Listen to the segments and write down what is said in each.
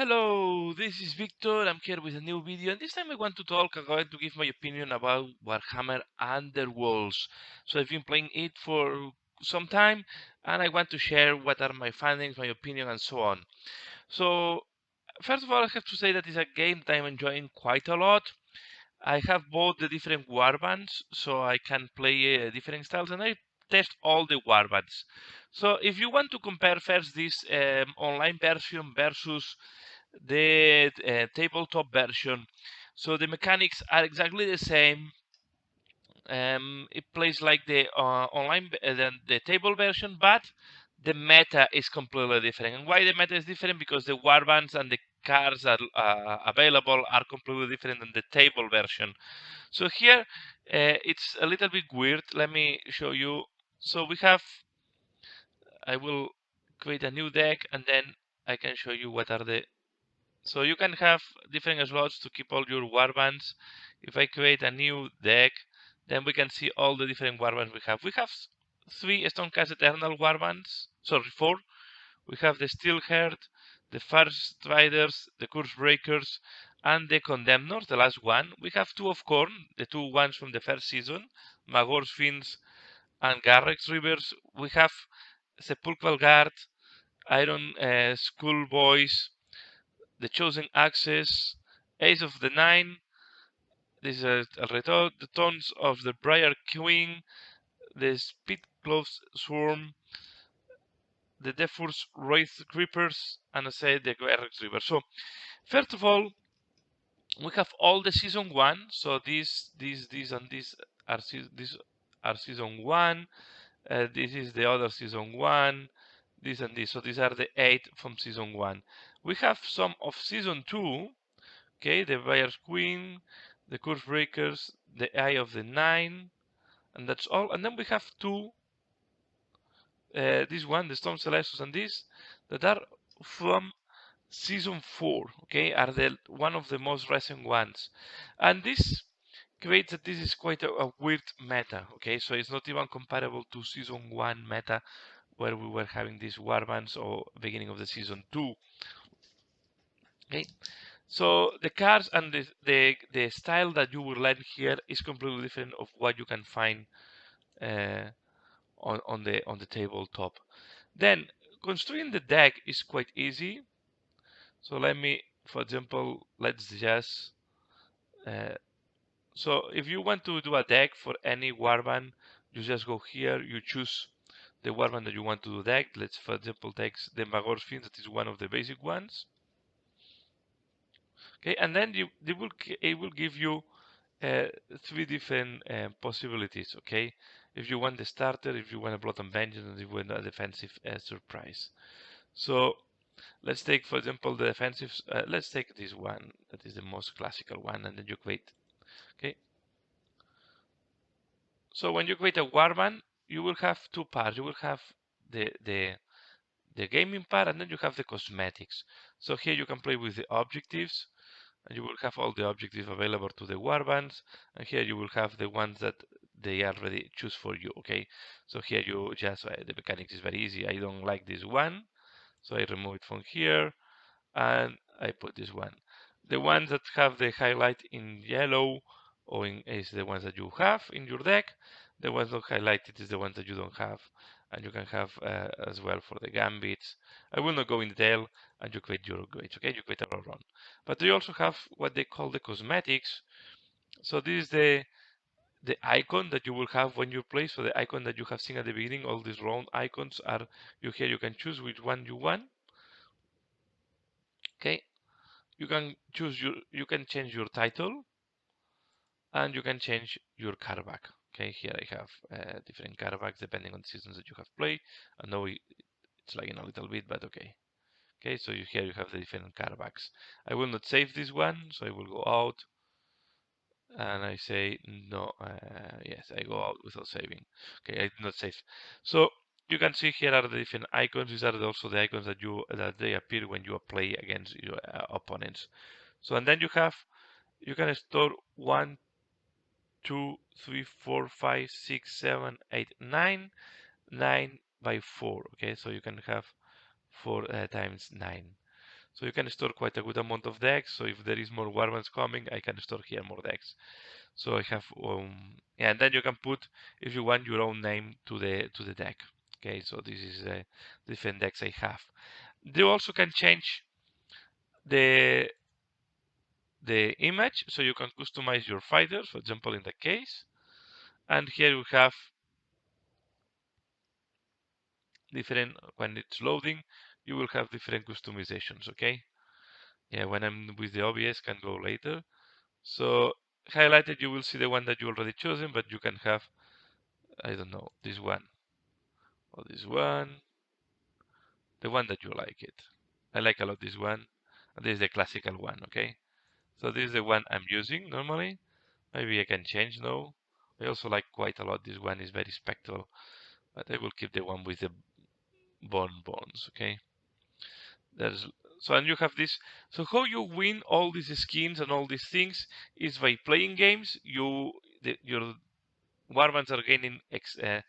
Hello, this is Victor. I'm here with a new video, and this time I want to I'm going to give my opinion about Warhammer Underworlds. So I've been playing it for some time, and I want to share what are my findings, my opinion, and so on. So first of all, I have to say that it's a game that I'm enjoying quite a lot. I have bought the different warbands, so I can play different styles, and I test all the warbands. So if you want to compare first this online version versus the tabletop version, so the mechanics are exactly the same. It plays like the the table version, but the meta is completely different. And why the meta is different? Because the warbands and the cards that are available are completely different than the table version. So here it's a little bit weird. Let me show you. So we have, I will create a new deck, and then I can show you what are the, so you can have different slots to keep all your warbands. If I create a new deck, then we can see all the different warbands we have. We have 3 Stonecast Eternal warbands, sorry, 4. We have the Steelheart, the First Striders, the Curse Breakers, and the Condemners, the last one. We have 2 of Khorne, the 2 ones from the first season, Magor's Fiends and Garrex Rivers. We have Sepulchral Guard, Iron Schoolboys, the Chosen Axes, Ace of the Nine. This is the Tones of the Briar Queen, the Speedclothes Swarm, the Defur's Wraith Creepers, and I say the Garrex River. So first of all, we have all the season 1. So these and these are these are season 1. This is the other season 1. This and this. So these are the 8 from season 1. We have some of season 2. Okay, the Briar's Queen, the Curse Breakers, the Eye of the Nine, and that's all. And then we have 2. This one, the Storm Celestus, and this that are from season 4. Okay, are the one of the most recent ones, and this creates that this is quite a weird meta. Okay, so it's not even comparable to season 1 meta, where we were having these warbands, or beginning of the season 2. Okay, so the cards and the style that you will learn here is completely different of what you can find uh, on the tabletop. Then construing the deck is quite easy. So let me, for example, let's just uh, so if you want to do a deck for any warband, you just go here, you choose the warband that you want to do deck. Let's, for example, take the Magor's Fiend, that is one of the basic ones. Okay, and then it will give you 3 different possibilities. Okay, if you want the starter, if you want a Blood and Vengeance, and if you want a defensive surprise. So let's take, for example, the defensive. Let's take this one, that is the most classical one, and then you create. Okay, so when you create a warband, you will have 2 parts. You will have the gaming part, and then you have the cosmetics. So here you can play with the objectives, and you will have all the objectives available to the warbands, and here you will have the ones that they already choose for you. Okay, so here you just the mechanics is very easy. I don't like this one, so I remove it from here, and I put this one. The ones that have the highlight in yellow or in is the ones that you have in your deck. The ones not highlighted is the ones that you don't have, and you can have as well for the gambits. I will not go in detail, and you create your grades. Okay, you create a run. But you also have what they call the cosmetics. So this is the icon that you will have when you play. So the icon that you have seen at the beginning, all these round icons are you here. You can choose which one you want. Okay, you can choose you can change your title, and you can change your card back. Okay, here I have different card backs depending on the seasons that you have played. I know it's lagging a little bit, but okay. Okay, so here you have the different card backs. I will not save this one, so I will go out, and I say no. Yes, I go out without saving. Okay, I did not save. So you can see here are the different icons. These are also the icons that they appear when you play against your opponents. So, and then you can store 1, 2, 3, 4, 5, 6, 7, 8, 9, 9 by 4. Okay, so you can have 4 times 9. So you can store quite a good amount of decks. So if there is more warbands coming, I can store here more decks. So I have yeah, and then you can put, if you want, your own name to the deck. Okay, so this is the different decks I have. You also can change the image, so you can customize your fighters, for example, in the case. And here you have different, when it's loading, you will have different customizations. Okay, yeah, when I'm with the OBS, can go later. So highlighted, you will see the one that you already chosen, but you can have, I don't know, this one or this one, the one that you like it. I like a lot this one. And this is the classical one. Okay, so this is the one I'm using normally. Maybe I can change now. I also like quite a lot. This one is very spectral, but I will keep the one with the bones. Okay, there's, so, and you have this. So how you win all these skins and all these things is by playing games. Your warbands are gaining uh,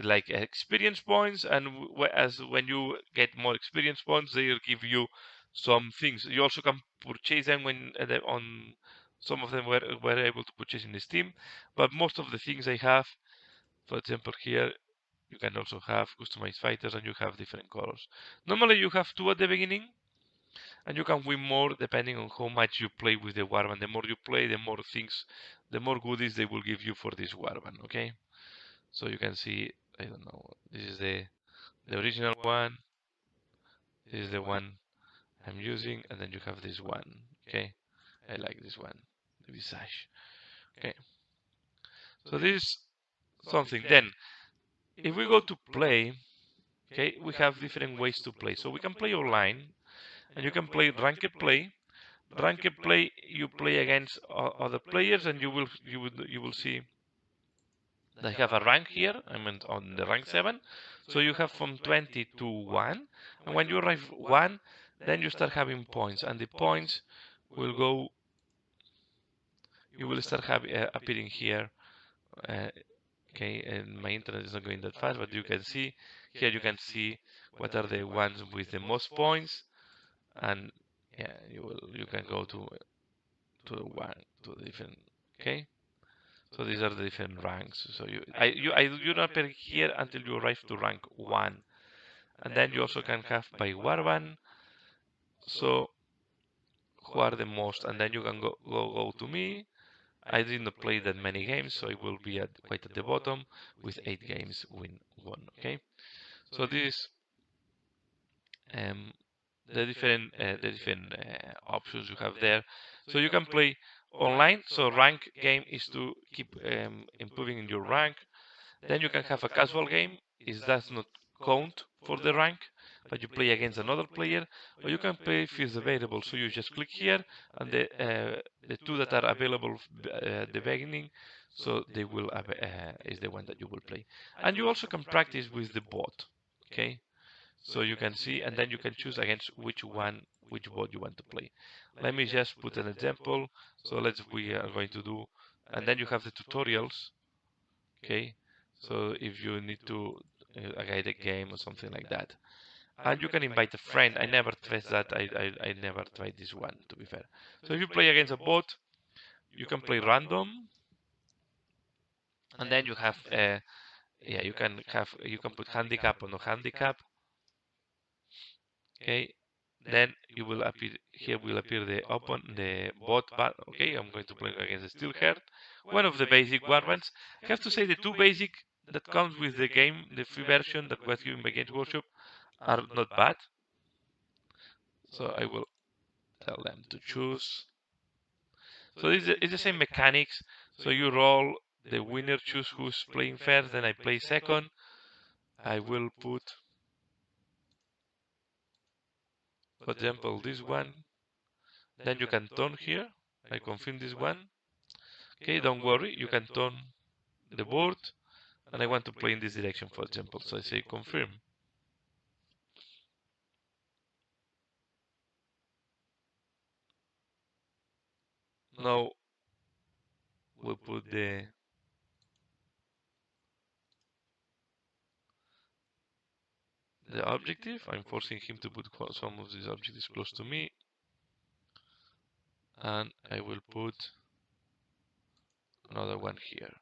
like experience points, and as when you get more experience points, they'll give you some things. You also can purchase them when on some of them were able to purchase in Steam, but most of the things I have, for example, here you can also have customized fighters, and you have different colors. Normally you have two at the beginning, and you can win more depending on how much you play with the warband. The more you play, the more things, the more goodies they will give you for this warband. Okay, so you can see, I don't know, this is the original one. This is the one I'm using, and then you have this one. Okay, I like this one, the visage. Okay, so this is something. Then if we go to play, okay, we have different ways to play. So we can play online, and you can play ranked play. Ranked play, you play against other players, and you will see they have a rank here. I'm on the rank 7. So you have from 20 to 1. And when you arrive 1, then you start having points. And the points will go, you will start appearing here. Uh, okay, and my internet is not going that fast, but you can see, here you can see what are the ones with the most points. And yeah, you can go to the different, okay? So these are the different ranks. So you don't appear here until you arrive to rank 1, and then you also can have by warband. So who are the most, and then you can go to me. I didn't play that many games, so I will be quite at the bottom with 8 games win 1. Okay, so this um, the different options you have there. So you can play online. So rank game is to keep improving in your rank. Then you can have a casual game. It does not count for the rank, but you play against another player, or you can play if it's available. So you just click here, and the two that are available at the beginning, so they will is the one that you will play. And you also can practice with the bot. Okay, so you can see, and then you can choose against which bot you want to play. Let me just put an example. So we are going to do, and then you have the tutorials. Okay, so if you need to guide a game or something like that, and you can invite a friend. I never tried that. I never tried this one, to be fair. So if you play against a bot, you can play random, and then you have yeah, you can put handicap or no handicap. Okay, then you will appear here. Will appear the bot. But okay, I'm going to play against the Steelheart, one of the basic ones. I have to say the two basic that comes with the game, the free version that was given by Games Workshop, are not bad. So I will tell them to choose. So it's the same mechanics. So you roll, the winner choose who's playing first, then I play second. I will put, for example, this one. Then you can turn here. I confirm this one. Okay, don't worry, you can turn the board, and I want to play in this direction, for example. So I say confirm. Now we'll put the objective. I'm forcing him to put some of these objectives close to me, and I will put another one here.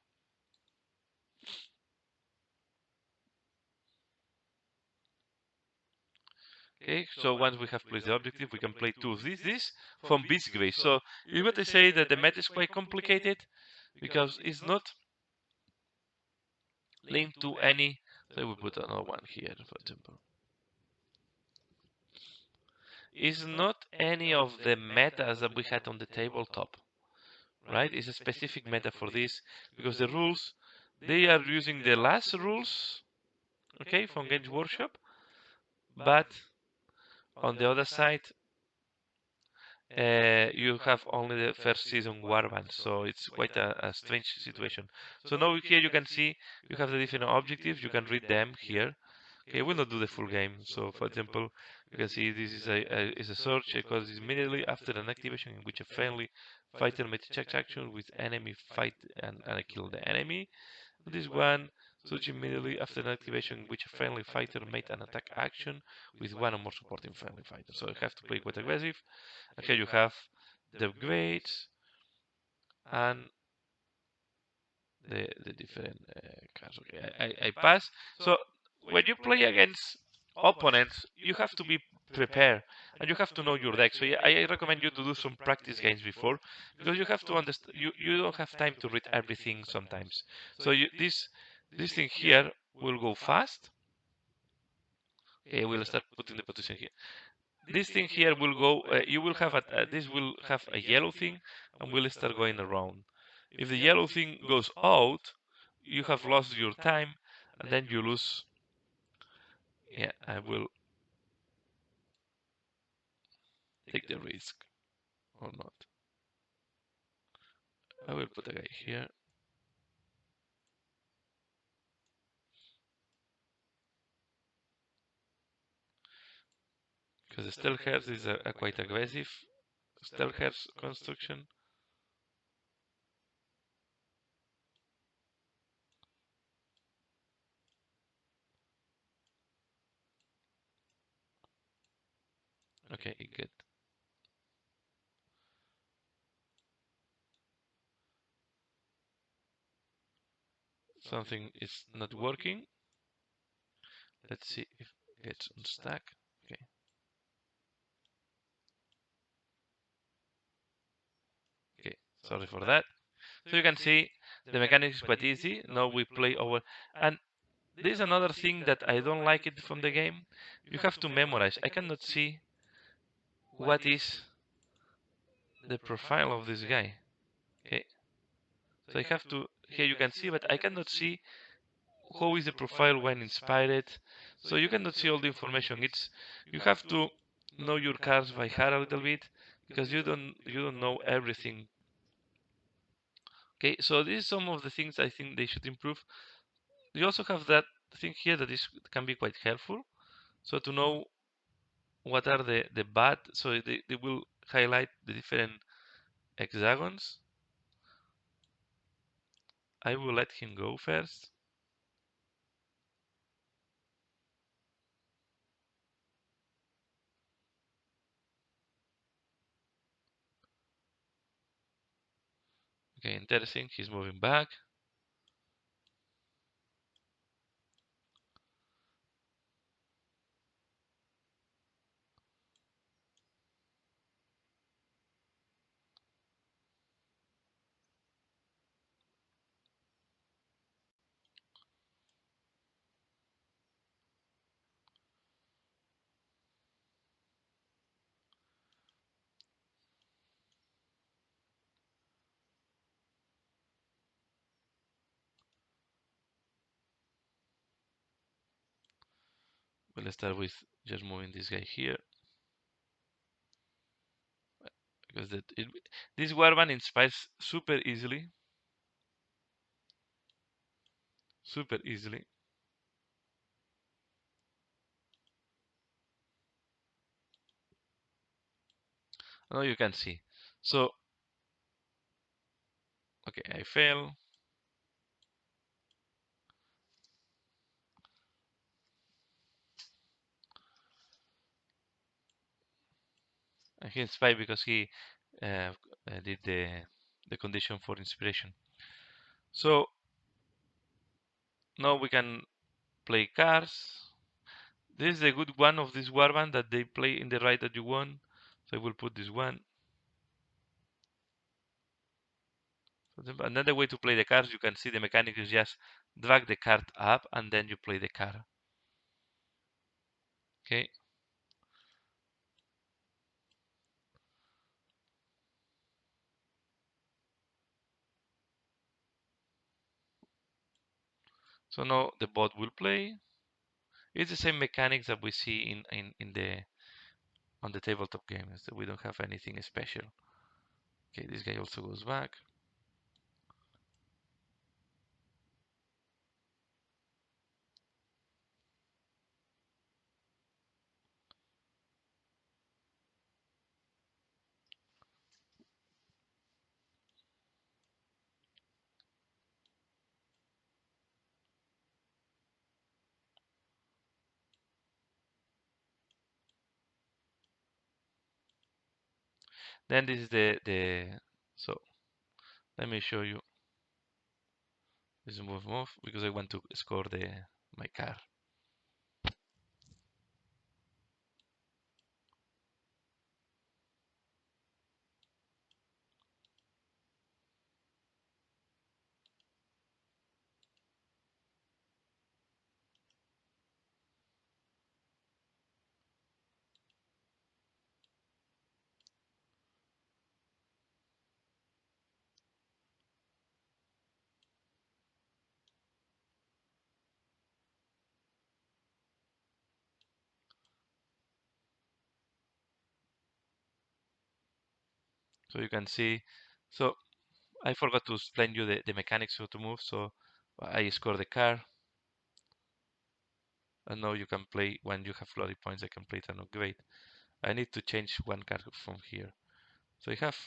Okay, so once we have placed the objective, we can play two of these. This from Bisgray. So you got to say that the meta is quite complicated because it's not linked to any. So we put another one here, for example. It's not any of the metas that we had on the tabletop, right? It's a specific meta for this because the rules, they are using the last rules, okay, from Games Workshop, but on the other side, you have only the first season warband, so it's quite a strange situation. So now here you can see you have the different objectives. You can read them here. Okay, we'll not do the full game. So for example, you can see this is a search because it's immediately after an activation in which a friendly fighter makes check action with enemy fight and kill the enemy. This one search immediately after an activation in which a friendly fighter made an attack action with one or more supporting friendly fighters. So you have to play quite aggressive. And here you have the grades and the different cards. Okay, I pass. So when you play against opponents, you have to be prepared and you have to know your deck. So yeah, I recommend you to do some practice games before because you have to understand. You don't have time to read everything sometimes. So this thing here will go fast. Okay, we'll start putting the position here. This thing here will go. You will have this will have a yellow thing, and will start going around. If the yellow thing goes out, you have lost your time, and then you lose. Yeah, I will take the risk or not. I will put a guy here. Because the Stealth is a quite aggressive Stealth construction. Okay, good. Something is not working. Let's see if it gets unstuck. Okay. Okay, sorry for that. So you can see the mechanics is quite easy. Now we play over, and this is another thing that I don't like it from the game. You have to memorize. I cannot see what is the profile of this guy. Okay, so I have to. Here you can see, but I cannot see how is the profile when inspired. So you cannot see all the information. It's you have to know your cards by heart a little bit because you don't know everything. Okay, so this is some of the things I think they should improve. You also have that thing here that is can be quite helpful. So to know what are the bad, so they will highlight the different hexagons. I will let him go first. Okay, interesting. He's moving back. We'll start with just moving this guy here because this warband inspires super easily. Super easily. Now you can see. So, okay, I fail. And he's 5 because he did the condition for inspiration. So now we can play cards. This is a good one of this warband that they play in the right that you want. So I will put this one. Another way to play the cards, you can see the mechanic is just drag the card up and then you play the card. Okay. So now the bot will play. It's the same mechanics that we see in the on the tabletop games. So we don't have anything special. Okay, this guy also goes back. Then this is the so let me show you this move because I want to score the my card. So you can see. So I forgot to explain you the mechanics of to move. So I score the card, and now you can play when you have glory points. I can play it and upgrade. I need to change one card from here. So I have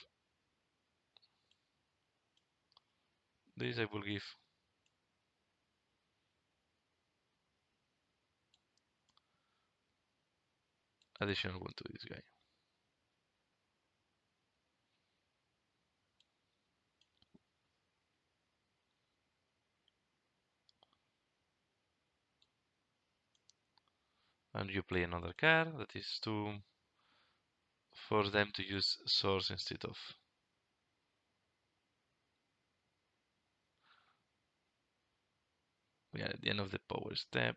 this. I will give additional one to this guy. And you play another card that is to force them to use swords instead of we are at the end of the power step.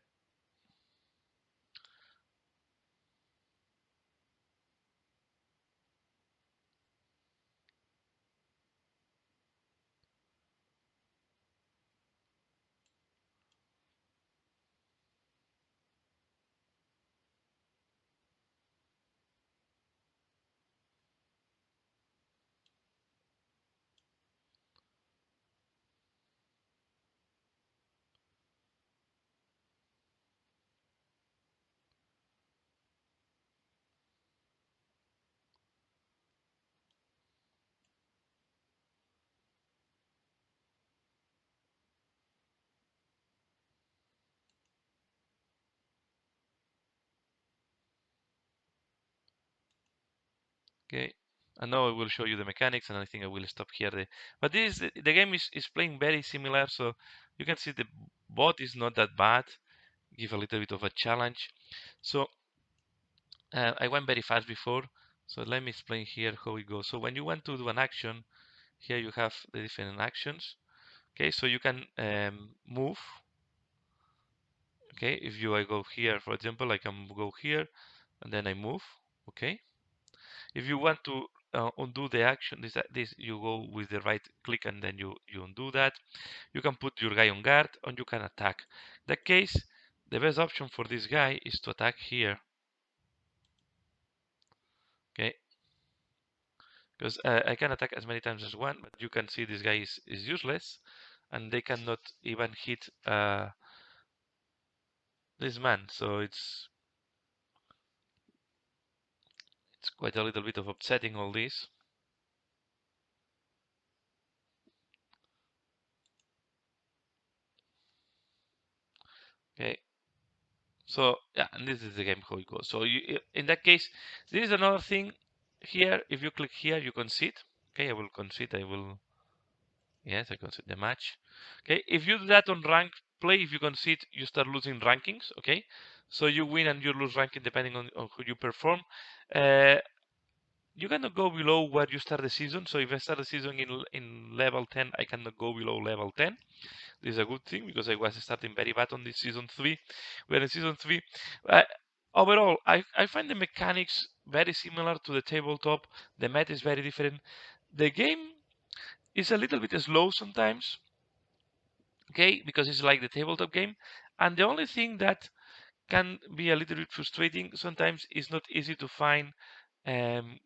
Okay. And now I will show you the mechanics, and I think I will stop here. But this the game is playing very similar, so you can see the bot is not that bad. Give a little bit of a challenge. So I went very fast before, so let me explain here how it goes. So when you want to do an action, here you have the different actions. Okay, so you can move. Okay, if I go here, for example, I can go here and then I move. Okay, if you want to undo the action, this you go with the right click and then you undo that. You can put your guy on guard and you can attack. In that case, the best option for this guy is to attack here. Okay, because I can attack as many times as one, but you can see this guy is useless and they cannot even hit this man, so it's quite a little bit of upsetting all this. Okay, so yeah, and this is the game how it goes. So in that case, this is another thing here, if you click here, you concede. Okay, I will concede. Yes, I concede the match. Okay, if you do that on rank play, if you concede, you start losing rankings. Okay, so you win and you lose ranking depending on who you perform. Uh, you cannot go below where you start the season. So if I start the season in level 10, I cannot go below level 10. This is a good thing because I was starting very bad on this season 3. We're in season 3. Uh, Overall, I find the mechanics very similar to the tabletop. The meta is very different. The game is a little bit slow sometimes, okay, because it's like the tabletop game. And the only thing that can be a little bit frustrating sometimes is not easy to find um,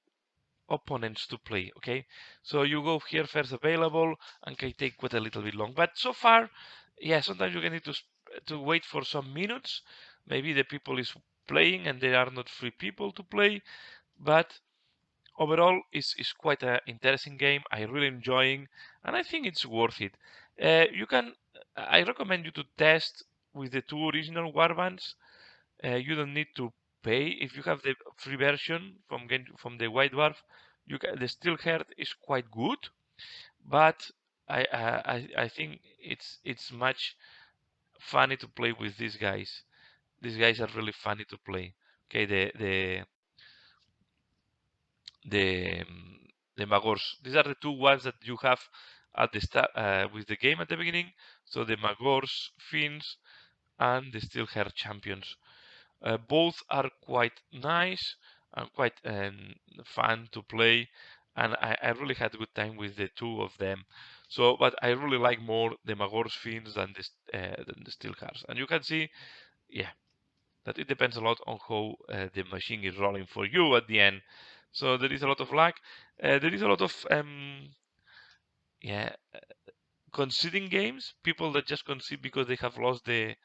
opponents to play. Okay, so you go here first available and can take quite a little bit long, but so far, yeah, sometimes you can need to wait for some minutes. Maybe the people is playing and there are not free people to play, but overall it's quite an interesting game. I really enjoying and I think it's worth it. You can I recommend you to test with the two original warbands. You don't need to pay if you have the free version from the White Dwarf. The Steel Heart is quite good, but I think it's much funny to play with these guys. These guys are really funny to play. Okay, the um, the Magors. These are the two ones that you have at the start with the game at the beginning. So the Magors Fiends and the Steel Heart champions. Both are quite nice and quite fun to play, and I really had a good time with the two of them. So, but I really like more the Magor's Fiends than the Steel Hearts. And you can see, yeah, that it depends a lot on how the machine is rolling for you at the end. So there is a lot of luck. There is a lot of yeah, conceding games. People that just concede because they have lost the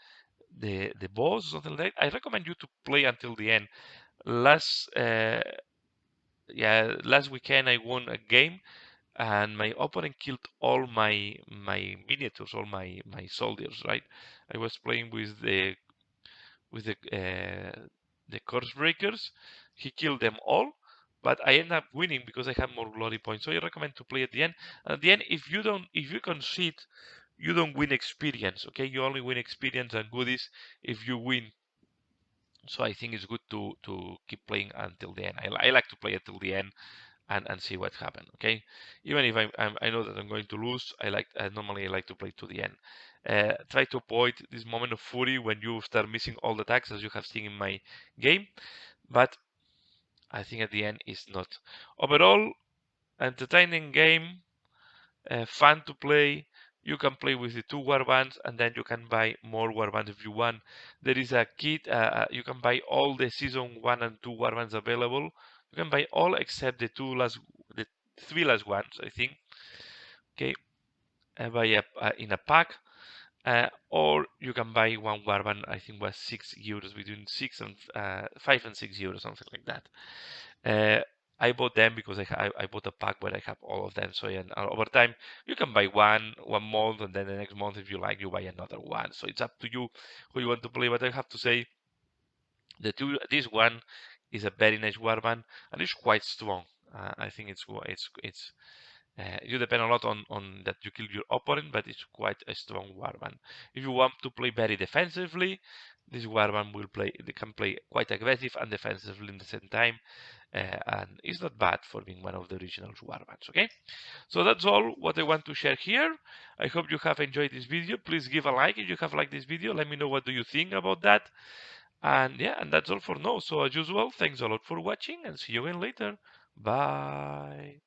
boss or something like that. I recommend you to play until the end. Last last weekend I won a game and my opponent killed all my miniatures, all my soldiers, right? I was playing with the course breakers. He killed them all, but I end up winning because I have more glory points. So I recommend to play at the end. At the end, if you concede, you don't win experience. Okay, you only win experience and goodies if you win. So I think it's good to keep playing until the end. I like to play until the end and see what happens. Okay, even if I know that I'm going to lose, normally I like to play to the end. Try to avoid this moment of fury when you start missing all the attacks, as you have seen in my game. But I think at the end is not. Overall, entertaining game, fun to play. You can play with the two warbands and then you can buy more warbands if you want. There is a kit, you can buy all the season 1 and 2 warbands available. You can buy all except the 3 last ones, I think. Okay, buy in a pack. Or you can buy one warband, I think was €6, between 5 and €6, something like that. I bought them because I bought a pack where I have all of them. So yeah, over time you can buy one month, and then the next month if you like you buy another one. So it's up to you who you want to play. But I have to say this one is a very nice warband and it's quite strong. I think it's you depend a lot on that you kill your opponent, but it's quite a strong warband. If you want to play very defensively, this warband they can play quite aggressive and defensively in the same time, and it's not bad for being one of the original warbands. Okay, so that's all what I want to share here. I hope you have enjoyed this video. Please give a like if you have liked this video. Let me know what do you think about that. And yeah, and that's all for now. So as usual, thanks a lot for watching and see you again later. Bye.